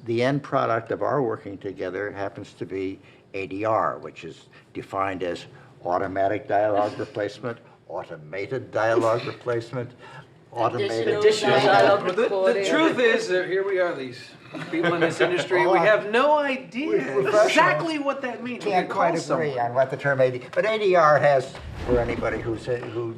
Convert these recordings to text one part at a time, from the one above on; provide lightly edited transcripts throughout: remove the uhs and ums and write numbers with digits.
The end product of our working together happens to be ADR, which is defined as automatic dialogue replacement, automated dialogue replacement, automated Additional dialogue The recording. truth is that here we are, these people in this industry, we have no idea exactly what that means. Can't quite agree on what the term ADR, but ADR has, for anybody who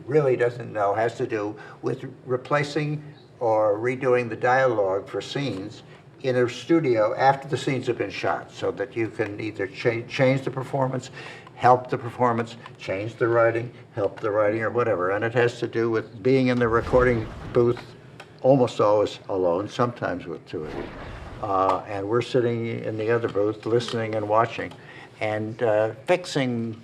really doesn't know, has to do with replacing or redoing the dialogue for scenes in a studio after the scenes have been shot, so that you can either change the performance, help the performance, change the writing, help the writing, or whatever. And it has to do with being in the recording booth almost always alone, sometimes with two of you. And we're sitting in the other booth listening and watching and fixing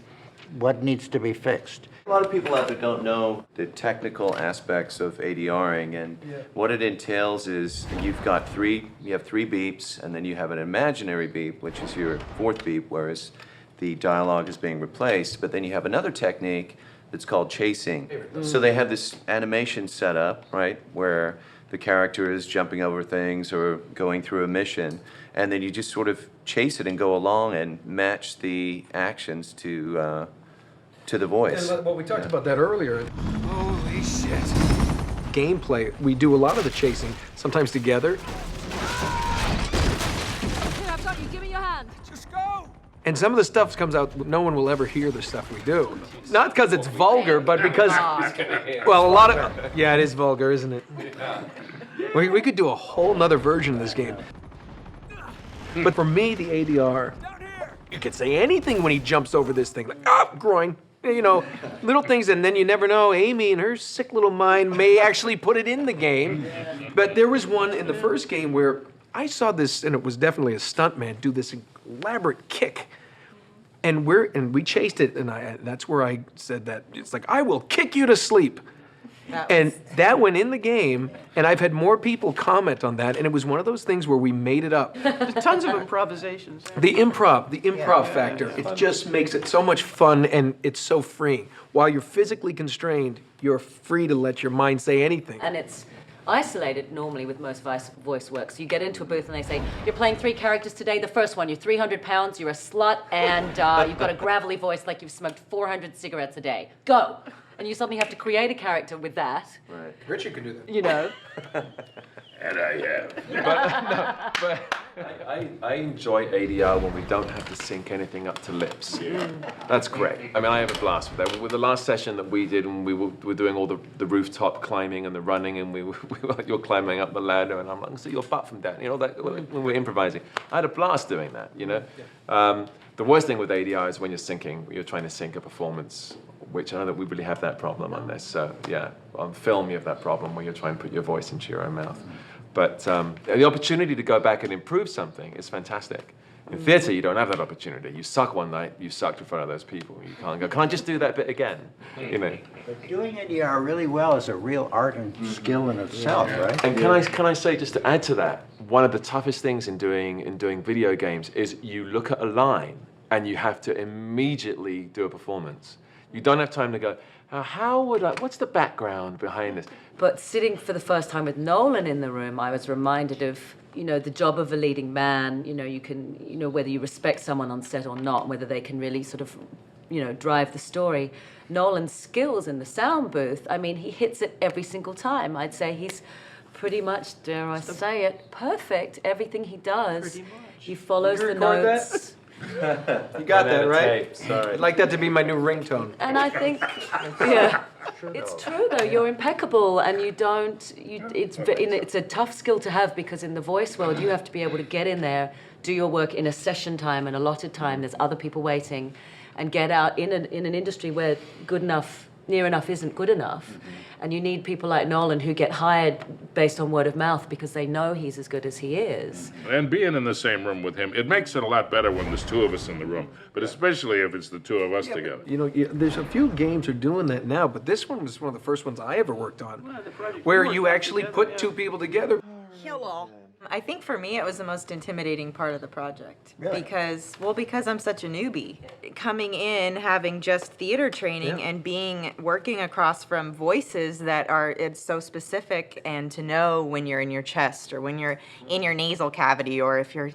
what needs to be fixed. A lot of people out there don't know the technical aspects of ADRing, and what it entails is you have three beeps, and then you have an imaginary beep, which is your fourth beep, whereas the dialogue is being replaced. But then you have another technique that's called chasing. So they have this animation set up, right, where the character is jumping over things or going through a mission, and then you just sort of chase it and go along and match the actions to the voice. And what we talked about that earlier. Holy shit. Gameplay, we do a lot of the chasing, sometimes together. Here, I've got you. Give me your hand. Just go! And some of the stuff comes out, no one will ever hear the stuff we do. Not because it's vulgar, but because, well, a lot of, yeah, it is vulgar, isn't it? We could do a whole nother version of this game. But for me, the ADR, you could say anything when he jumps over this thing, like, groin. You know, little things, and then you never know, Amy and her sick little mind may actually put it in the game. But there was one in the first game where I saw this, and it was definitely a stuntman, do this elaborate kick. And we chased it, and that's where I said that. It's like, I will kick you to sleep. And that went in the game, and I've had more people comment on that, and it was one of those things where we made it up. There's tons of improvisations. The improv factor, it just makes it so much fun, and it's so freeing. While you're physically constrained, you're free to let your mind say anything. And it's isolated normally with most voice work. So you get into a booth and they say, you're playing 3 characters today. The first one, you're 300 pounds, you're a slut, and you've got a gravelly voice like you've smoked 400 cigarettes a day. Go! And you suddenly have to create a character with that. Right. Richard can do that. You know. And I have. But I enjoy ADR when we don't have to sync anything up to lips. That's great. I mean, I have a blast with that. With the last session that we did, when we were doing all the rooftop climbing and the running, and you're climbing up the ladder, and I'm like, see your butt from down. You know, that, when we're improvising. I had a blast doing that, you know. The worst thing with ADR is when you're syncing, you're trying to sync a performance, which I know that we really have that problem on this. So yeah, on film you have that problem where you're trying to put your voice into your own mouth. But the opportunity to go back and improve something is fantastic. In theatre, you don't have that opportunity. You suck one night, you sucked in front of those people. You can't go, can I just do that bit again? You know. But doing ADR really well is a real art and skill in itself, right? And can I say, just to add to that, one of the toughest things in doing video games is you look at a line and you have to immediately do a performance. You don't have time to go, what's the background behind this? But sitting for the first time with Nolan in the room, I was reminded of, you know, the job of a leading man. You know, you can, you know, whether you respect someone on set or not, whether they can really sort of, you know, drive the story. Nolan's skills in the sound booth, I mean, he hits it every single time. I'd say he's pretty much, dare I say it, perfect. Everything he does, he follows the notes. You got that, right? Sorry. I'd like that to be my new ringtone. And I think, yeah, it's true though. You're impeccable, and you don't. It's a tough skill to have, because in the voice world, you have to be able to get in there, do your work in a session time, an allotted time. There's other people waiting, and get out in an industry where good enough, near enough isn't good enough. And you need people like Nolan who get hired based on word of mouth because they know he's as good as he is. And being in the same room with him, it makes it a lot better when there's 2 of us in the room, but especially if it's the 2 of us together. You know, there's a few games are doing that now, but this one was one of the first ones I ever worked on, where you actually put 2 people together. Hello. I think for me it was the most intimidating part of the project. Really? Because I'm such a newbie. Coming in, having just theater training Yeah. and working across from voices that it's so specific, and to know when you're in your chest or when you're in your nasal cavity, or if you're,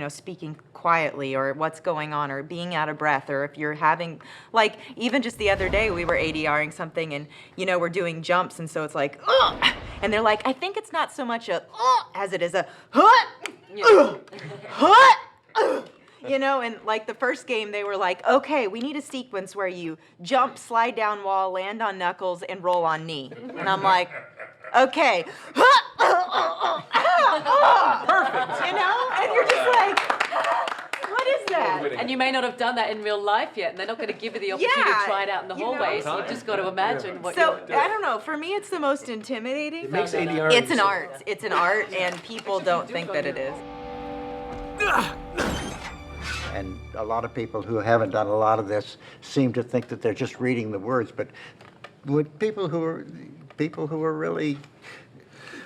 speaking quietly, or what's going on, or being out of breath, or if you're having, like, even just the other day we were ADRing something, and we're doing jumps, and so it's like, ugh! And they're like, I think it's not so much a as it is a and like the first game they were like, okay, we need a sequence where you jump, slide down wall, land on knuckles, and roll on knee. And I'm like, okay. Perfect. And you're just like, what is that? And you may not have done that in real life yet, and they're not going to give you the opportunity to try it out in the hallway. So you've just got to imagine what So you're doing. I don't know. For me, it's the most intimidating. It makes ADR. It's an art. It's an art, and people don't think that it is. And a lot of people who haven't done a lot of this seem to think that they're just reading the words, but would people who are really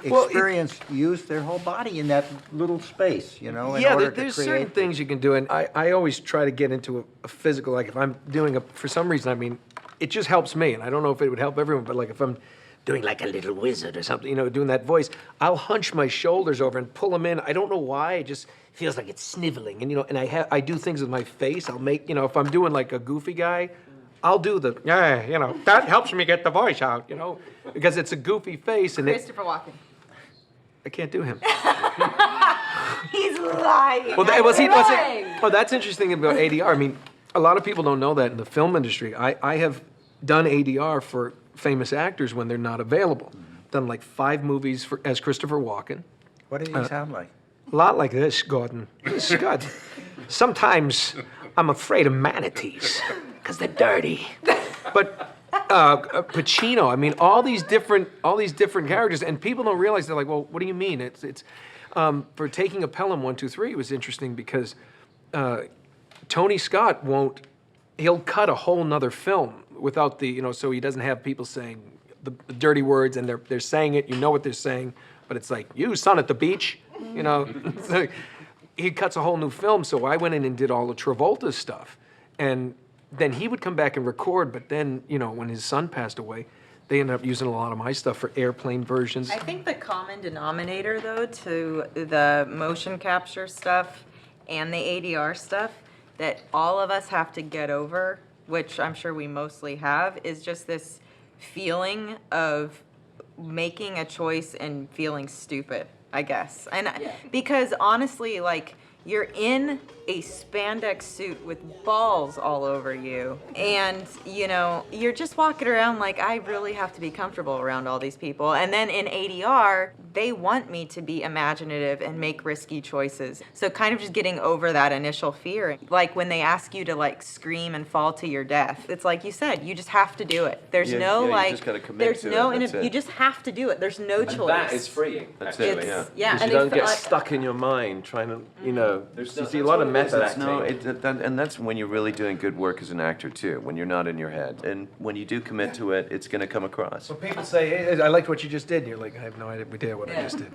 experienced use their whole body in that little space, in order to there's create. certain things you can do, and I always try to get into a physical, like if I'm doing for some reason, I mean, it just helps me, and I don't know if it would help everyone, but like if I'm doing like a little wizard or something, doing that voice, I'll hunch my shoulders over and pull them in. I don't know why, it just feels like it's sniveling, and and I do things with my face. I'll make, if I'm doing like a goofy guy, I'll do that helps me get the voice out, because it's a goofy face, and Christopher Walken. I can't do him. He's lying. Well, that's interesting about ADR. I mean, a lot of people don't know that in the film industry. I have done ADR for famous actors when they're not available. Done like 5 movies as Christopher Walken. What did he sound like? A lot like this, Gordon. Scott. Sometimes I'm afraid of manatees because they're dirty. But Pacino, I mean, all these different characters, and people don't realize. They're like, well, what do you mean? It's for Taking a Pelham 1, 2, 3. It was interesting because Tony Scott he'll cut a whole nother film without so he doesn't have people saying the dirty words, and they're saying it. You know what they're saying, but it's like, you son at the beach, So he cuts a whole new film. So I went in and did all the Travolta stuff, and then he would come back and record, but then, when his son passed away, they ended up using a lot of my stuff for airplane versions. I think the common denominator, though, to the motion capture stuff and the ADR stuff that all of us have to get over, which I'm sure we mostly have, is just this feeling of making a choice and feeling stupid, I guess. And because honestly, like, you're in a spandex suit with balls all over you, and you're just walking around like, I really have to be comfortable around all these people. And then in ADR, they want me to be imaginative and make risky choices. So kind of just getting over that initial fear. Like when they ask you to like scream and fall to your death, it's like you said, you just have to do it. There's You just gotta commit to it, that's it. You just have to do it. There's no choice. That is freeing. That's actually. it, yeah. Yeah, Because and you don't they get feel like- stuck in your mind trying to, you see a lot of That's method no, acting. and that's when you're really doing good work as an actor too, when you're not in your head. And when you do commit to it, it's gonna come across. So people say, hey, I liked what you just did. And you're like, I have no idea what I just did.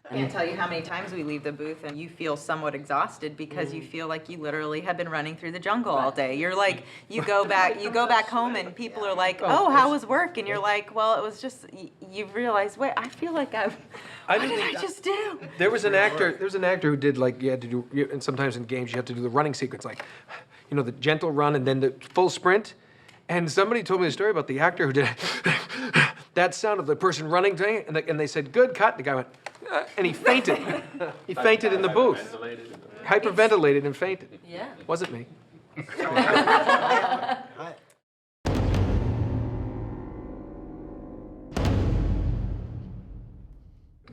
I can't tell you how many times we leave the booth and you feel somewhat exhausted because you feel like you literally have been running through the jungle all day. You're like, you go back home and people are like, oh, how was work? And you're like, well, it was just, you realize, wait, I feel like what did I just do? There was an actor who did like, you had to do, and sometimes in games you have to do the running sequence, like, the gentle run and then the full sprint. And somebody told me a story about the actor who did that sound of the person running, and they said, good cut. The guy went, and he fainted. He fainted in the booth. Hyperventilated and fainted. Yeah. Wasn't me.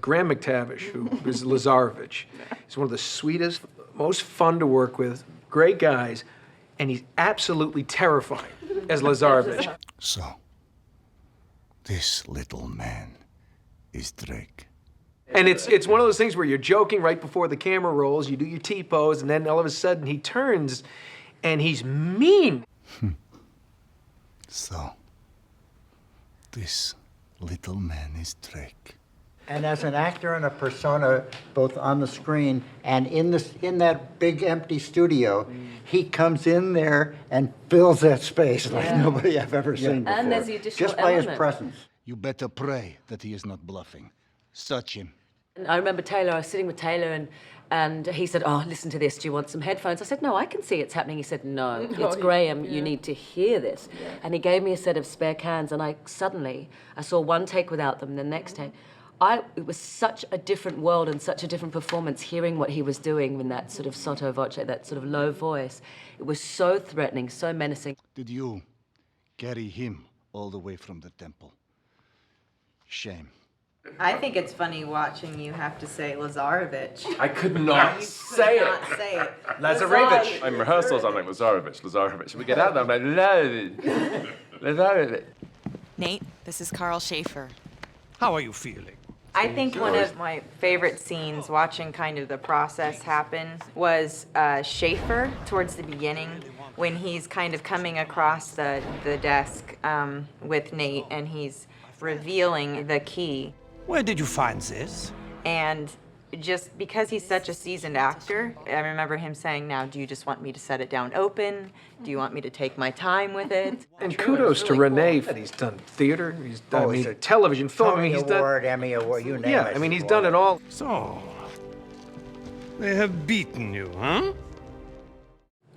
Graham McTavish, who is Lazarevich, is one of the sweetest, most fun to work with, great guys, and he's absolutely terrifying as Lazarevich. So, this little man is Drake. And it's one of those things where you're joking right before the camera rolls, you do your T-pose, and then all of a sudden he turns and he's mean. So, this little man is Drake. And as an actor and a persona, both on the screen and in that big empty studio, he comes in there and fills that space like nobody I've ever seen before. And there's the additional just by his element. presence. You better pray that he is not bluffing. Search him. And I remember Taylor, I was sitting with Taylor and he said, oh, listen to this, do you want some headphones? I said, no, I can see it's happening. He said, no, it's Graham, you need to hear this. And he gave me a set of spare cans and I saw one take without them, the next take. It was such a different world and such a different performance hearing what he was doing in that sort of sotto voce, that sort of low voice. It was so threatening, so menacing. Did you carry him all the way from the temple? Shame. I think it's funny watching you have to say Lazarevich. I could not say Not it. say it. Lazarevich. I'm rehearsals. I'm like Lazarevich. We get out there. I'm like Lazarevich. Nate, this is Carl Schaefer. How are you feeling? I think one of my favorite scenes watching kind of the process happen was Schaefer towards the beginning when he's kind of coming across the desk with Nate and he's revealing the key. Where did you find this? And just because he's such a seasoned actor, I remember him saying, now, do you just want me to set it down open? Do you want me to take my time with it? And kudos to Renee. He's done theater, he's done he's a television, film. Tony He's Award, Emmy Award, you name yeah, it. I mean, he's done it all. So, they have beaten you, huh?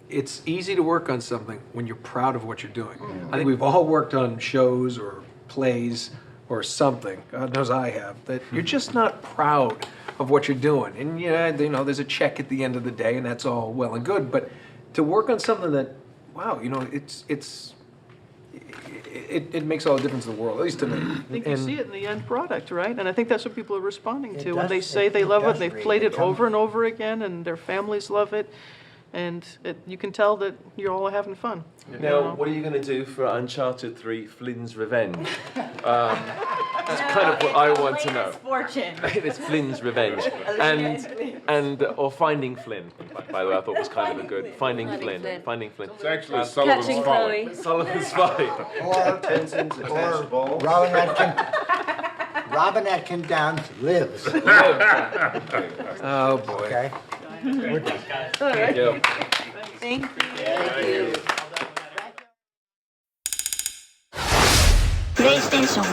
It's easy to work on something when you're proud of what you're doing. I think we've all worked on shows or plays or something, God knows I have, that you're just not proud of what you're doing. And there's a check at the end of the day and that's all well and good, but to work on something that, wow, it makes all the difference in the world, at least to me. I think you see it in the end product, right? And I think that's what people are responding It to. When does- they say it they love it, does and they've really played it become- over and over again, and their families love it, and you can tell that you're all having fun. Now, what are you going to do for Uncharted 3: Flynn's Revenge? That's kind of what I want to know. Fortune. It's Flynn's Revenge, or Finding Flynn. By the way, I thought was kind of a good Finding Flynn. Finding Flynn. It's actually Sullivan's Catching Folly. Chloe. Sullivan's Folly. Or Robin Atkin Downs lives. Oh, boy. Okay? We're done. Yeah. Thank you. PlayStation